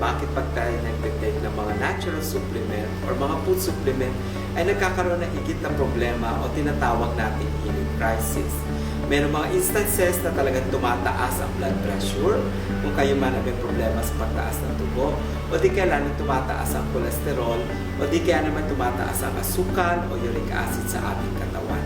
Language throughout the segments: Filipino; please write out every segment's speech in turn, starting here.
bakit pag tayo nagtitake ng mga natural supplement or mga food supplement ay nagkakaroon ng higit na problema o tinatawag nating healing crisis. Meron mga instances na talagang tumataas ang blood pressure, kung kayo man ay may problema sa pagtaas ng dugo, o di kaya lalong tumataas ang cholesterol, o di kaya naman tumataas ang asukal o uric acid sa ating katawan.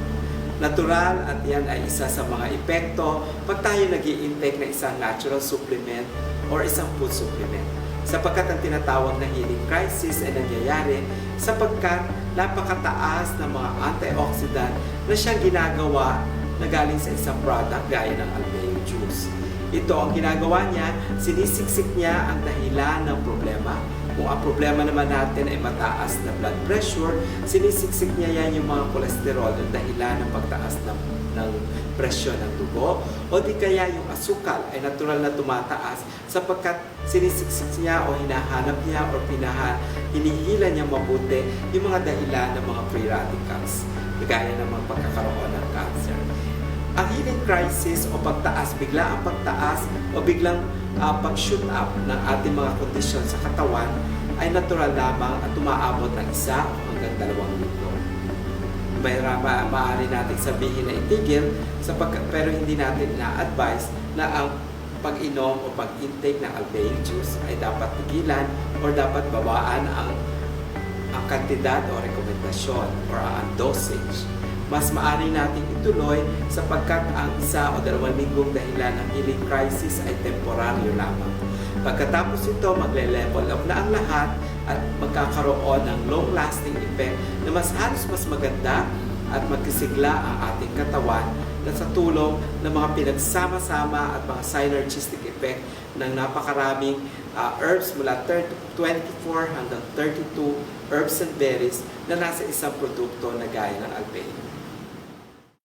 Natural at yan ay isa sa mga epekto pag tayo nag-i-intake ng isang natural supplement or isang food supplement. Sapagkat ang tinatawag na healing crisis ay nangyayari sapagkat napakataas ng mga antioxidant na siyang ginagawa na galing sa isang product gaya ng almeo juice. Ito ang ginagawa niya, sinisiksik niya ang dahilan ng problema. Kung ang problema naman natin ay mataas na blood pressure, sinisiksik niya yan yung mga kolesterol, yung dahilan ng pagtaas ng presyon ng dugo, o di kaya yung asukal ay natural na tumataas sapagkat sinisiksik niya o hinahanap niya o hinihila niya mabuti yung mga dahilan ng mga free radicals, gaya ng mga pagkakaroon ng cancer. Ang healing crisis o pagtaas, bigla ang pagtaas o biglang pag-shoot up ng ating mga kondisyon sa katawan ay natural lamang at umaabot ng 1 hanggang 2 linggo. Maaari natin sabihin na itigil pero hindi natin na-advise na ang pag-inom o pag-intake ng almeo juice ay dapat tigilan o dapat babaan ang kantidad o rekomendasyon or ang dosage. Mas maaari nating ituloy sapagkat ang 1 o 2 linggong dahilan ng healing crisis ay temporaryo lamang. Pagkatapos ito, magle-level up na ang lahat at magkakaroon ng long-lasting effect na halos mas maganda at magkisigla ang ating katawan na sa tulong ng mga pinagsama-sama at mga synergistic effect ng napakaraming herbs mula 24 hanggang 32 herbs and berries na nasa isang produkto na gaya ng almeo.